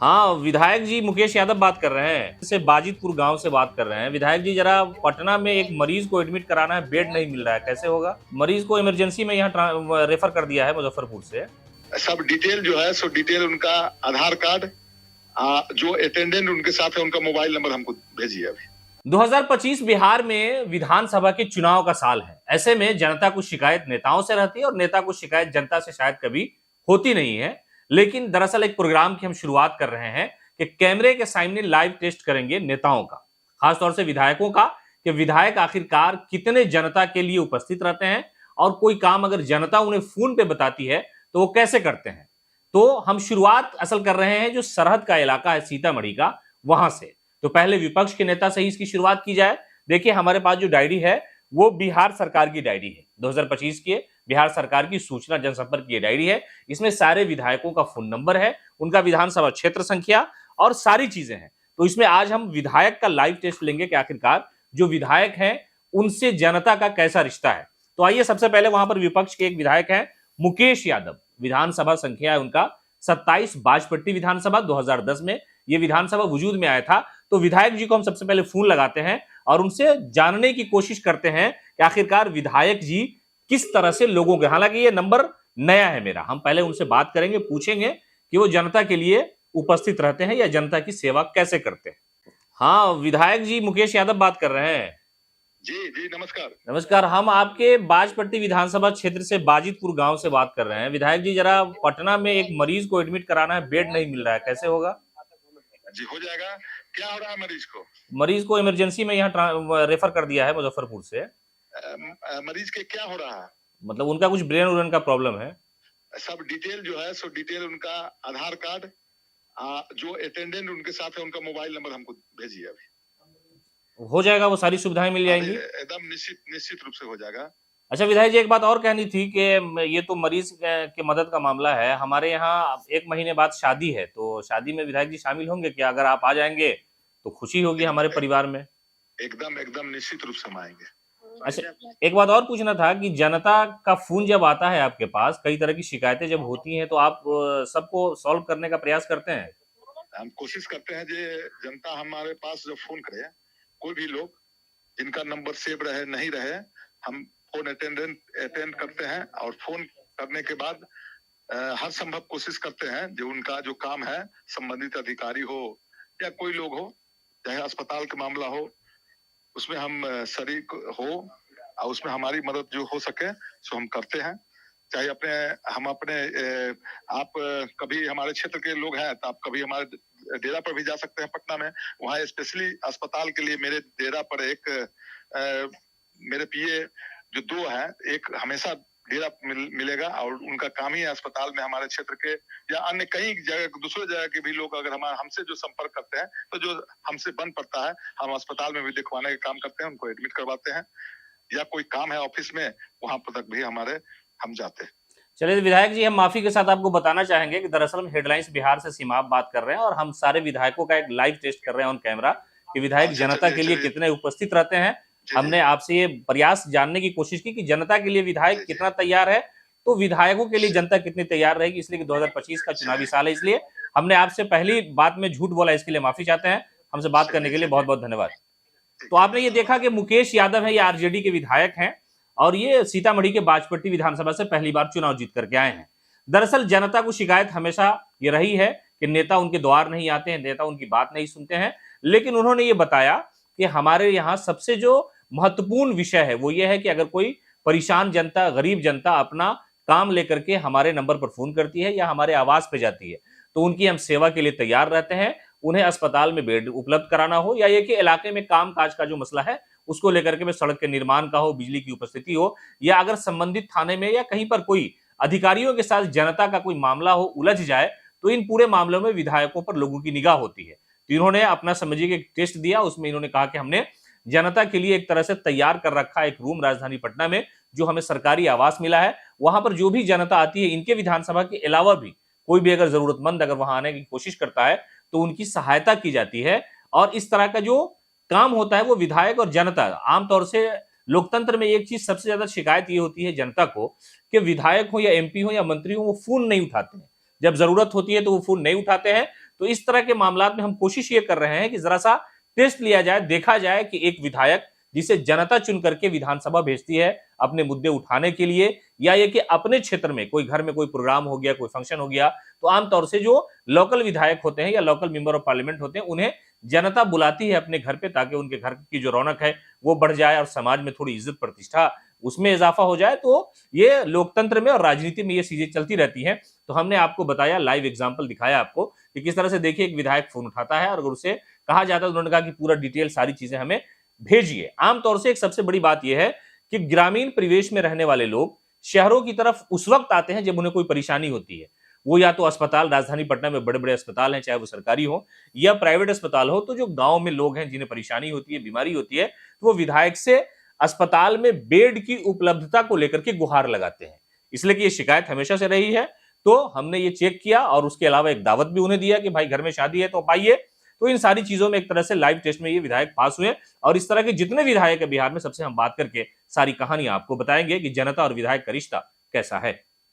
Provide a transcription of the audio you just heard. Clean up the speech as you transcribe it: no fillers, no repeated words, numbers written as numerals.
हाँ, विधायक जी मुकेश यादव बात कर रहे हैं से बाजितपुर गांव से बात कर रहे हैं। विधायक जी जरा पटना में एक मरीज को एडमिट कराना है, बेड नहीं मिल रहा है, कैसे होगा? मरीज को इमरजेंसी में यहाँ रेफर कर दिया है मुजफ्फरपुर से। सब डिटेल जो है सो डिटेल उनका आधार कार्ड जो अटेंडेंट उनके साथ है उनका मोबाइल नंबर हमको भेजिए अभी। 2025 बिहार में विधानसभा के चुनाव का साल है। ऐसे में जनता को शिकायत नेताओं से रहती है और नेता को शिकायत जनता से शायद कभी होती नहीं है। लेकिन दरअसल एक प्रोग्राम की हम शुरुआत कर रहे हैं कि कैमरे के सामने लाइव टेस्ट करेंगे नेताओं का, खासतौर से विधायकों का, कि विधायक आखिरकार कितने जनता के लिए उपस्थित रहते हैं और कोई काम अगर जनता उन्हें फोन पे बताती है तो वो कैसे करते हैं। तो हम शुरुआत असल कर रहे हैं जो सरहद का इलाका है सीतामढ़ी का, वहां से। तो पहले विपक्ष के नेता से ही इसकी शुरुआत की जाए। देखिए, हमारे पास जो डायरी है वो बिहार सरकार की डायरी है, 2025 के बिहार सरकार की सूचना जनसंपर्क की डायरी है। इसमें सारे विधायकों का फोन नंबर है, उनका विधानसभा क्षेत्र संख्या और सारी चीजें हैं। तो इसमें आज हम विधायक का लाइव टेस्ट लेंगे कि आखिरकार जो विधायक हैं उनसे जनता का कैसा रिश्ता है। तो आइए, सबसे पहले वहां पर विपक्ष के एक विधायक हैं मुकेश यादव, विधानसभा संख्या है उनका 27, बाजपट्टी विधानसभा। 2010 में यह विधानसभा वजूद में आया था। तो विधायक जी को हम सबसे पहले फोन लगाते हैं और उनसे जानने की कोशिश करते हैं कि आखिरकार विधायक जी किस तरह से लोगों के, हालांकि ये नंबर नया है मेरा, हम पहले उनसे बात करेंगे, पूछेंगे कि वो जनता के लिए उपस्थित रहते हैं या जनता की सेवा कैसे करते हैं। हाँ, विधायक जी मुकेश यादव बात कर रहे हैं। जी जी, नमस्कार। नमस्कार, हम आपके बाजपट्टी विधानसभा क्षेत्र से बाजितपुर गांव से बात कर रहे हैं। विधायक जी जरा पटना में एक मरीज को एडमिट कराना है, बेड नहीं मिल रहा है, कैसे होगा? जी हो जाएगा। क्या हो रहा है मरीज को? मरीज को इमरजेंसी में यहाँ रेफर कर दिया है मुजफ्फरपुर से। मरीज के क्या हो रहा है? मतलब उनका कुछ ब्रेन उरेन का प्रॉब्लम है। सब डिटेल जो है सो डिटेल उनका आधार कार्ड जो अटेंडेंट उनके साथ है उनका मोबाइल नंबर हमको भेजिए अभी। हो जाएगा, वो सारी सुविधाएं मिल जाएंगी एकदम निश्चित रूप से हो जाएगा। अच्छा विधायक जी, एक बात और कहनी थी कि ये तो मरीज के मदद का मामला है, हमारे यहाँ 1 महीने बाद शादी है, तो शादी में विधायक जी शामिल होंगे क्या? अगर आप आ जाएंगे तो खुशी होगी हमारे परिवार में। एकदम एकदम निश्चित रूप से हम आएंगे। अच्छा, एक बात और पूछना था कि जनता का फोन जब आता है आपके पास, कई तरह की शिकायतें जब होती हैं, तो आप सबको सॉल्व करने का प्रयास करते हैं? हम कोशिश करते हैं कि जनता हमारे पास जब फोन करे, कोई भी लोग जिनका नंबर सेव रहे नहीं रहे, हम फोन अटेंड करते हैं और फोन करने के बाद हर संभव कोशिश करते हैं जो उनका जो काम है, संबंधित अधिकारी हो या कोई लोग हो, चाहे अस्पताल का मामला हो, उसमें हम शरीक हो और उसमें हमारी मदद जो हो सके सो हम करते हैं। चाहे आप कभी हमारे क्षेत्र के लोग हैं तो आप कभी हमारे डेरा पर भी जा सकते हैं पटना में। वहाँ स्पेशली अस्पताल के लिए मेरे डेरा पर एक मेरे पीए जो 2 हैं, एक हमेशा डेरा मिलेगा और उनका काम ही है अस्पताल में हमारे क्षेत्र के या अन्य कई जगह दूसरे जगह के भी लोग अगर हमसे जो संपर्क करते हैं तो जो हमसे बन पड़ता है हम अस्पताल में भी दिखवाने का काम करते हैं, उनको एडमिट करवाते हैं या कोई काम है ऑफिस में वहां पर तक भी हम जाते हैं। चलिए विधायक जी, हम माफी के साथ आपको बताना चाहेंगे कि दरअसल हम हेडलाइंस बिहार से सीमा बात कर रहे हैं और हम सारे विधायकों का एक लाइव टेस्ट कर रहे हैं ऑन कैमरा कि विधायक जनता के लिए कितने उपस्थित रहते हैं। हमने आपसे ये प्रयास जानने की कोशिश की कि जनता के लिए विधायक कितना तैयार है, तो विधायकों के लिए जनता कितनी तैयार रहेगी, इसलिए कि 2025 का चुनावी साल है, इसलिए हमने आपसे पहली बात में झूठ बोला, इसके लिए माफी चाहते हैं। हमसे बात करने के लिए बहुत बहुत धन्यवाद। तो आपने ये देखा कि मुकेश यादव है, ये आरजेडी के विधायक हैं और ये सीतामढ़ी के बाजपट्टी विधानसभा से पहली बार चुनाव जीत करके आए हैं। दरअसल जनता को शिकायत हमेशा ये रही है कि नेता उनके द्वार नहीं आते हैं, नेता उनकी बात नहीं सुनते हैं, लेकिन उन्होंने ये बताया कि हमारे यहाँ सबसे जो महत्वपूर्ण विषय है वो ये है कि अगर कोई परेशान जनता, गरीब जनता अपना काम लेकर के हमारे नंबर पर फोन करती है या हमारे आवास पे जाती है तो उनकी हम सेवा के लिए तैयार रहते हैं। उन्हें अस्पताल में बेड उपलब्ध कराना हो या ये कि इलाके में काम काज का जो मसला है उसको लेकर के सड़क के निर्माण का हो, बिजली की उपस्थिति हो, या अगर संबंधित थाने में या कहीं पर कोई अधिकारियों के साथ जनता का कोई मामला हो, उलझ जाए, तो इन पूरे मामलों में विधायकों पर लोगों की निगाह होती है। तो इन्होंने अपना समझिए कि टेस्ट दिया, उसमें इन्होंने कहा कि हमने जनता के लिए एक तरह से तैयार कर रखा एक रूम राजधानी पटना में, जो हमें सरकारी आवास मिला है, वहां पर जो भी जनता आती है इनके विधानसभा के अलावा भी कोई भी अगर जरूरतमंद अगर वहां आने की कोशिश करता है तो उनकी सहायता की जाती है। और इस तरह का जो काम होता है वो विधायक और जनता, आमतौर से लोकतंत्र में एक चीज सबसे ज्यादा शिकायत ये होती है जनता को कि विधायक हो या एमपी हो या मंत्री हो वो फोन नहीं उठाते हैं, जब जरूरत होती है तो वो फोन नहीं उठाते हैं। तो इस तरह के मामलात में हम कोशिश ये कर रहे हैं कि जरा सा टेस्ट लिया जाए, देखा जाए कि एक विधायक जिसे जनता चुन करके विधानसभा भेजती है अपने मुद्दे उठाने के लिए, या ये कि अपने क्षेत्र में कोई घर में कोई प्रोग्राम हो गया, कोई फंक्शन हो गया, तो आमतौर से जो लोकल विधायक होते हैं या लोकल मेंबर ऑफ पार्लियामेंट होते हैं, उन्हें जनता बुलाती है अपने घर पे ताकि उनके घर की जो रौनक है वो बढ़ जाए और समाज में थोड़ी इज्जत प्रतिष्ठा उसमें इजाफा हो जाए। तो ये लोकतंत्र में और राजनीति में ये चीजें चलती रहती हैं। तो हमने आपको बताया, लाइव एग्जाम्पल दिखाया आपको कि किस तरह से देखिए एक विधायक फोन उठाता है और अगर उसे कहा जाता है, उन्होंने कहा कि पूरा डिटेल सारी चीजें हमें भेजिए। आमतौर से एक सबसे बड़ी बात यह है कि ग्रामीण परिवेश में रहने वाले लोग शहरों की तरफ उस वक्त आते हैं जब उन्हें कोई परेशानी होती है। वो या तो अस्पताल, राजधानी पटना में बड़े बड़े अस्पताल हैं, चाहे वो सरकारी हो या प्राइवेट अस्पताल हो, तो जो गांव में लोग हैं जिन्हें परेशानी होती है, बीमारी होती है, तो वो विधायक से अस्पताल में बेड की उपलब्धता को लेकर के गुहार लगाते हैं। इसलिए कि ये शिकायत हमेशा से रही है। तो हमने ये चेक किया और उसके अलावा एक दावत भी उन्हें दिया कि भाई घर में शादी है तो आप आइए। तो इन सारी चीजों में एक तरह से लाइव टेस्ट में ये विधायक पास हुए और इस तरह के जितने विधायक है बिहार में, सबसे हम बात करके सारी कहानी आपको बताएंगे कि जनता और विधायक का रिश्ता कैसा है।